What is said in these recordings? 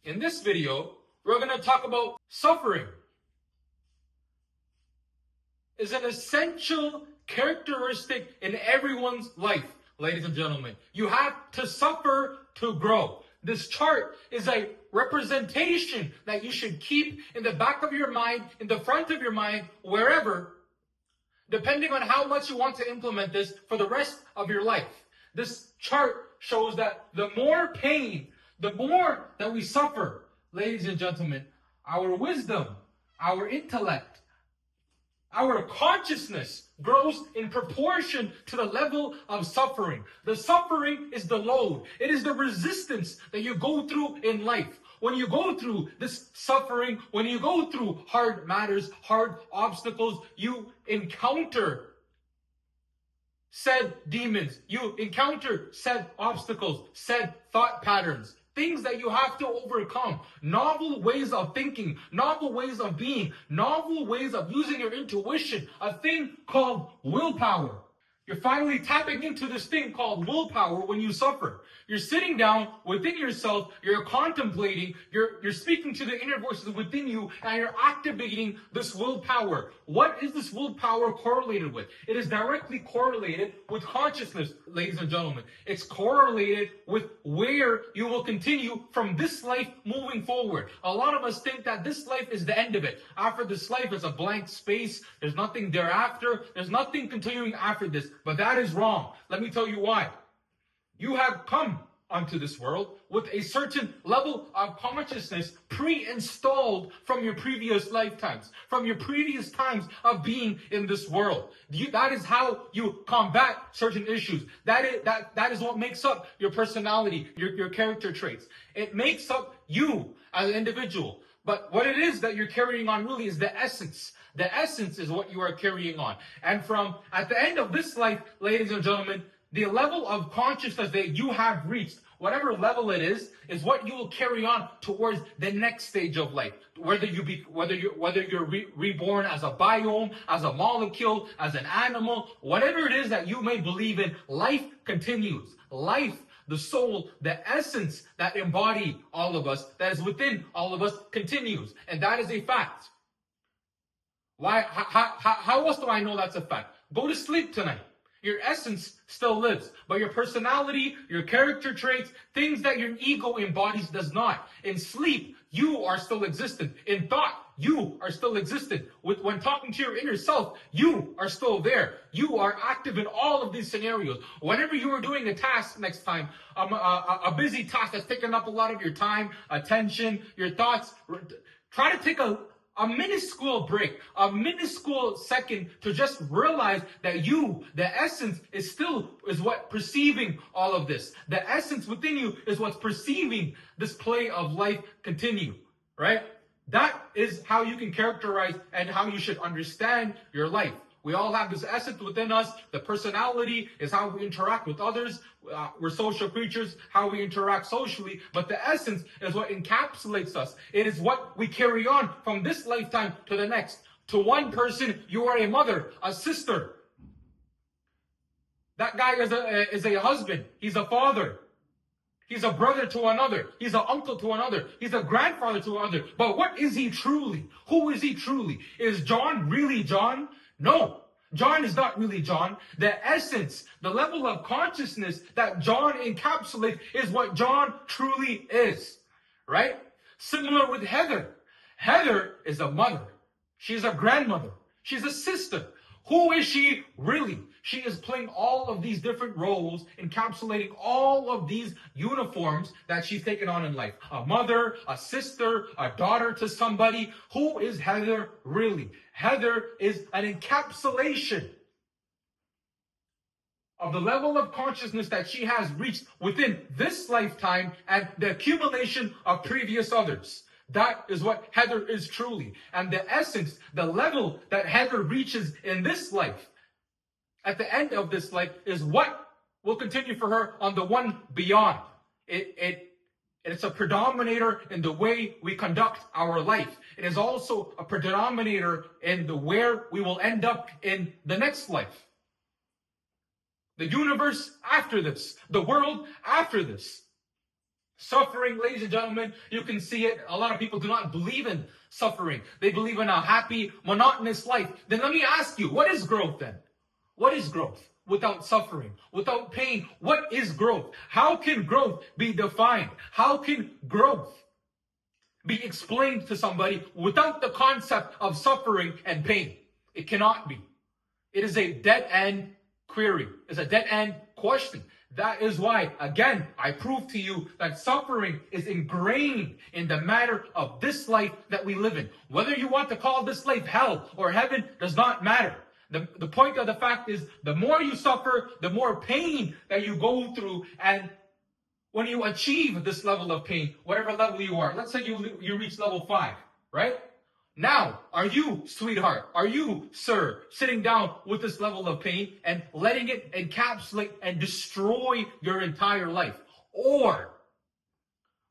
In this video, we're going to talk about suffering. Is an essential characteristic in everyone's life, ladies and gentlemen. You have to suffer to grow. This chart is a representation that you should keep in the back of your mind, in the front of your mind, wherever, depending on how much you want to implement this for the rest of your life. This chart shows that the more pain, the more that we suffer, ladies and gentlemen, our wisdom, our intellect, our consciousness grows in proportion to the level of suffering. The suffering is the load. It is the resistance that you go through in life. When you go through this suffering, when you go through hard matters, hard obstacles, you encounter said demons. You encounter said obstacles, said thought patterns. Things that you have to overcome, novel ways of thinking, novel ways of being, novel ways of using your intuition, a thing called willpower. You're finally tapping into this thing called willpower when you suffer. You're sitting down within yourself, you're contemplating, you're speaking to the inner voices within you, and you're activating this willpower. What is this willpower correlated with? It is directly correlated with consciousness, ladies and gentlemen. It's correlated with where you will continue from this life moving forward. A lot of us think that this life is the end of it. After this life is a blank space. There's nothing thereafter. There's nothing continuing after this. But that is wrong. Let me tell you why. You have come onto this world with a certain level of consciousness pre-installed from your previous lifetimes, from your previous times of being in this world. That is how you combat certain issues. That is what makes up your personality, your character traits. It makes up you as an individual. But what it is that you're carrying on really is the essence. The essence is what you are carrying on. And from at the end of this life, ladies and gentlemen, the level of consciousness that you have reached, whatever level it is what you will carry on towards the next stage of life. Whether you're reborn as a biome, as a molecule, as an animal, whatever it is that you may believe in, life continues. Life, the soul, the essence that embody all of us, that is within all of us, continues. And that is a fact. Why? How else do I know that's a fact? Go to sleep tonight. Your essence still lives, but your personality, your character traits, things that your ego embodies does not. In sleep, you are still existent. In thought, you are still existent. When talking to your inner self, you are still there. You are active in all of these scenarios. Whenever you are doing a task next time, a busy task that's taking up a lot of your time, attention, your thoughts, try to take a minuscule break, a minuscule second to just realize that you, the essence, is what perceiving all of this. The essence within you is what's perceiving this play of life continue, right? That is how you can characterize and how you should understand your life. We all have this essence within us. The personality is how we interact with others. We're social creatures, how we interact socially. But the essence is what encapsulates us. It is what we carry on from this lifetime to the next. To one person, you are a mother, a sister. That guy is a husband. He's a father. He's a brother to another. He's an uncle to another. He's a grandfather to another. But what is he truly? Who is he truly? Is John really John? No, John is not really John. The essence, the level of consciousness that John encapsulates is what John truly is, right? Similar with Heather. Heather is a mother. She's a grandmother. She's a sister. Who is she really? She is playing all of these different roles, encapsulating all of these uniforms that she's taken on in life. A mother, a sister, a daughter to somebody. Who is Heather really? Heather is an encapsulation of the level of consciousness that she has reached within this lifetime and the accumulation of previous others. That is what Heather is truly. And the essence, the level that Heather reaches in this life, at the end of this life, is what will continue for her on the one beyond. It's a predominator in the way we conduct our life. It is also a predominator in the where we will end up in the next life. The universe after this. The world after this. Suffering, ladies and gentlemen, you can see it. A lot of people do not believe in suffering. They believe in a happy, monotonous life. Then let me ask you, what is growth then? What is growth? Without suffering, without pain, what is growth? How can growth be defined? How can growth be explained to somebody without the concept of suffering and pain? It cannot be. It is a dead-end query. It's a dead-end question. That is why, again, I prove to you that suffering is ingrained in the matter of this life that we live in. Whether you want to call this life hell or heaven does not matter. The point of the fact is, the more you suffer, the more pain that you go through. And when you achieve this level of pain, whatever level you are, let's say you reach level 5, right? Now, are you, sweetheart, are you, sir, sitting down with this level of pain and letting it encapsulate and destroy your entire life? Or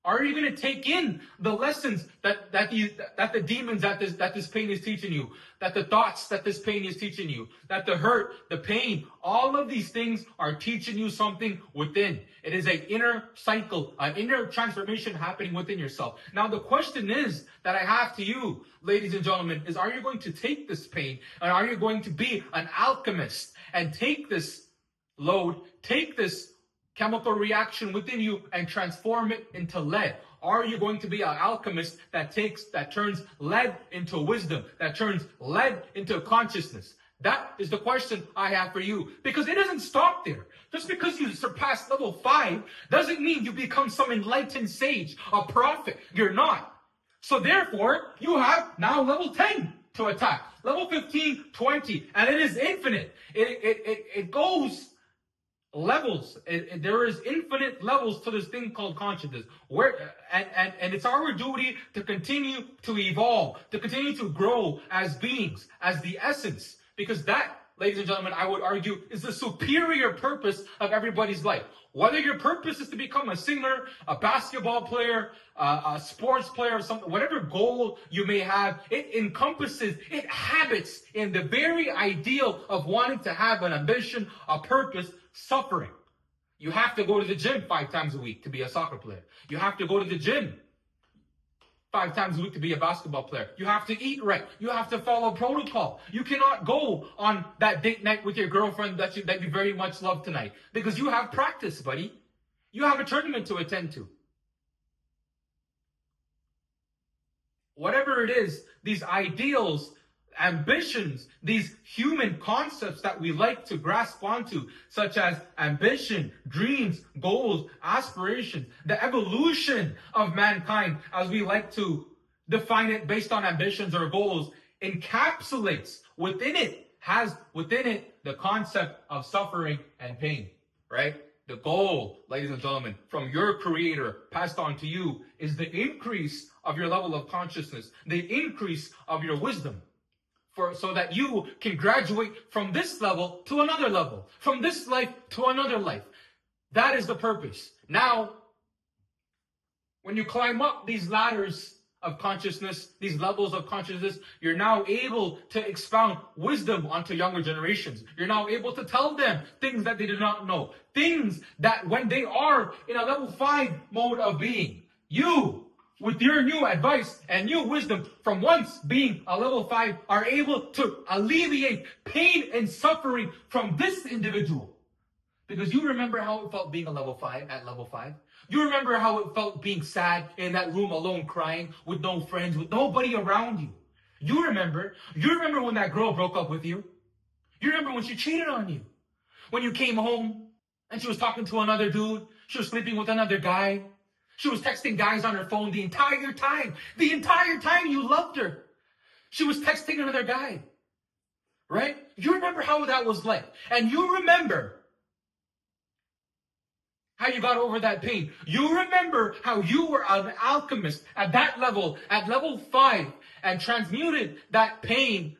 are you going to take in the lessons that the demons that this pain is teaching you, that the thoughts that this pain is teaching you, that the hurt, the pain, all of these things are teaching you something within. It is an inner cycle, an inner transformation happening within yourself. Now the question is that I have to you, ladies and gentlemen, is are you going to take this pain and are you going to be an alchemist and take this load, take this chemical reaction within you and transform it into lead? Are you going to be an alchemist that turns lead into wisdom, that turns lead into consciousness? That is the question I have for you. Because it doesn't stop there. Just because you surpass level 5 doesn't mean you become some enlightened sage, a prophet. You're not. So therefore, you have now level 10 to attack. Level 15, 20, and it is infinite. It goes levels. There is infinite levels to this thing called consciousness. And it's our duty to continue to evolve, to continue to grow as beings, as the essence. Because that, ladies and gentlemen, I would argue, is the superior purpose of everybody's life. Whether your purpose is to become a singer, a basketball player, a sports player, or something, whatever goal you may have, it encompasses, it habits in the very ideal of wanting to have an ambition, a purpose, suffering. You have to go to the gym 5 times a week to be a soccer player. You have to go to the gym 5 times a week to be a basketball player. You have to eat right. You have to follow protocol. You cannot go on that date night with your girlfriend that you very much love tonight because you have practice, buddy. You have a tournament to attend to. Whatever it is, these ideals, ambitions, these human concepts that we like to grasp onto, such as ambition, dreams, goals, aspirations, the evolution of mankind, as we like to define it based on ambitions or goals, encapsulates within it, has within it the concept of suffering and pain, right? The goal, ladies and gentlemen, from your creator passed on to you is the increase of your level of consciousness, the increase of your wisdom. So that you can graduate from this level to another level, from this life to another life. That is the purpose. Now, when you climb up these ladders of consciousness, these levels of consciousness, you're now able to expound wisdom onto younger generations. You're now able to tell them things that they do not know. Things that when they are in a level 5 mode of being, you, with your new advice and new wisdom from once being a level 5, are able to alleviate pain and suffering from this individual. Because you remember how it felt being a level 5 at level 5? You remember how it felt being sad in that room alone crying with no friends, with nobody around you. You remember when that girl broke up with you. You remember when she cheated on you. When you came home and she was talking to another dude, she was sleeping with another guy. She was texting guys on her phone the entire time. The entire time you loved her. She was texting another guy. Right? You remember how that was like. And you remember how you got over that pain. You remember how you were an alchemist at that level, at level 5, and transmuted that pain,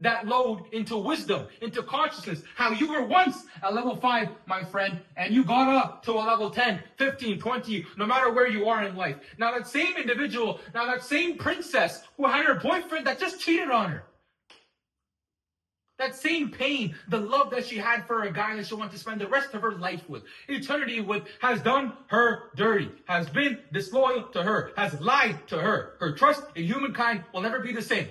that load into wisdom, into consciousness. How you were once at level 5, my friend, and you got up to a level 10, 15, 20, no matter where you are in life. Now that same individual, now that same princess who had her boyfriend that just cheated on her. That same pain, the love that she had for a guy that she wanted to spend the rest of her life with, eternity with, has done her dirty, has been disloyal to her, has lied to her. Her trust in humankind will never be the same.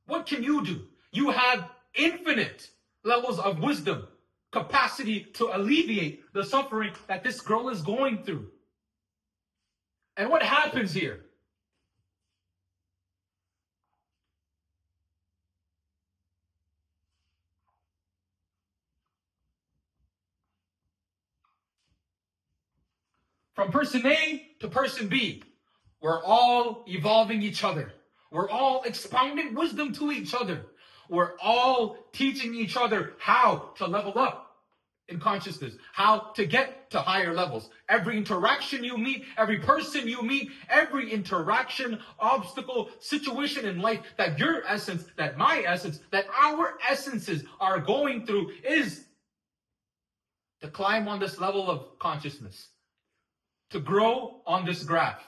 What can you do? You have infinite levels of wisdom, capacity to alleviate the suffering that this girl is going through. And what happens here? From person A to person B, we're all evolving each other. We're all expounding wisdom to each other. We're all teaching each other how to level up in consciousness, how to get to higher levels. Every interaction you meet, every person you meet, every interaction, obstacle, situation in life that your essence, that my essence, that our essences are going through is to climb on this level of consciousness, to grow on this graph,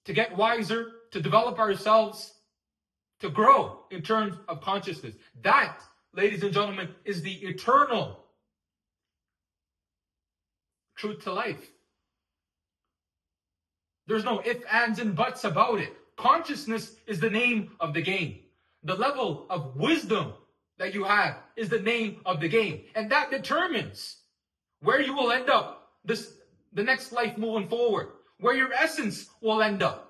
to get wiser, to develop ourselves, to grow in terms of consciousness. That, ladies and gentlemen, is the eternal truth to life. There's no ifs, ands, and buts about it. Consciousness is the name of the game. The level of wisdom that you have is the name of the game. And that determines where you will end up the next life moving forward, where your essence will end up.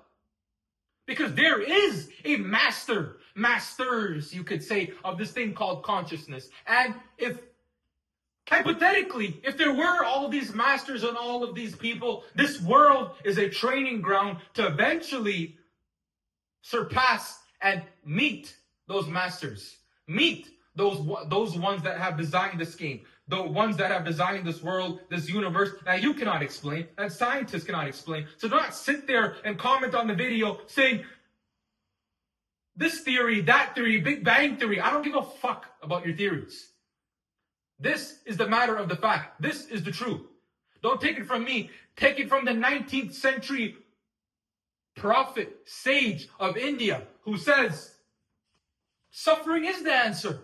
Because there is a masters, you could say, of this thing called consciousness. And if, hypothetically, if there were all these masters and all of these people, this world is a training ground to eventually surpass and meet those masters. Meet those ones that have designed this game. The ones that have designed this world, this universe, that you cannot explain, that scientists cannot explain. So do not sit there and comment on the video saying, this theory, that theory, Big Bang theory. I don't give a fuck about your theories. This is the matter of the fact. This is the truth. Don't take it from me. Take it from the 19th century prophet, sage of India, who says, suffering is the answer.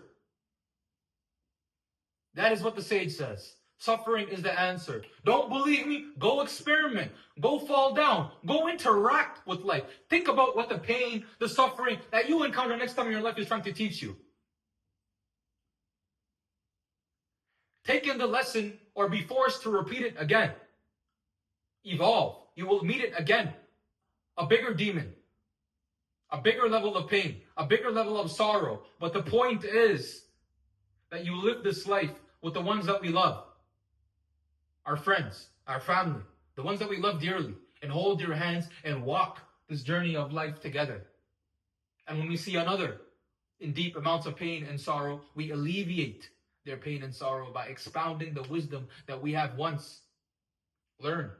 That is what the sage says. Suffering is the answer. Don't believe me? Go experiment. Go fall down. Go interact with life. Think about what the pain, the suffering that you encounter next time in your life is trying to teach you. Take in the lesson or be forced to repeat it again. Evolve. You will meet it again. A bigger demon. A bigger level of pain. A bigger level of sorrow. But the point is that you live this life with the ones that we love. Our friends, our family, the ones that we love dearly, and hold your hands and walk this journey of life together. And when we see another in deep amounts of pain and sorrow, we alleviate their pain and sorrow by expounding the wisdom that we have once learned.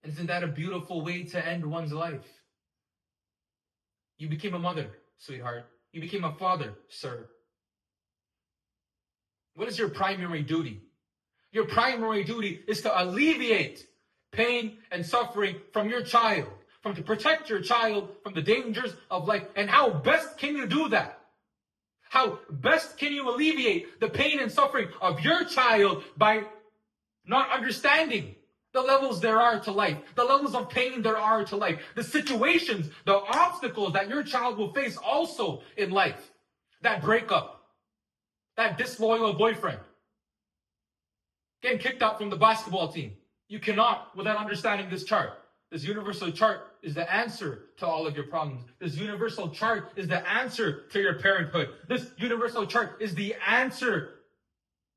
And isn't that a beautiful way to end one's life? You became a mother, sweetheart. You became a father, sir. What is your primary duty? Your primary duty is to alleviate pain and suffering from your child, to protect your child from the dangers of life. And how best can you do that? How best can you alleviate the pain and suffering of your child by not understanding the levels there are to life, the levels of pain there are to life, the situations, the obstacles that your child will face also in life, that breakup, that disloyal boyfriend, getting kicked out from the basketball team. You cannot, without understanding this chart. This universal chart is the answer to all of your problems. This universal chart is the answer to your parenthood. This universal chart is the answer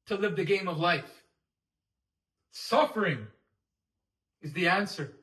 to live the game of life. Suffering is the answer.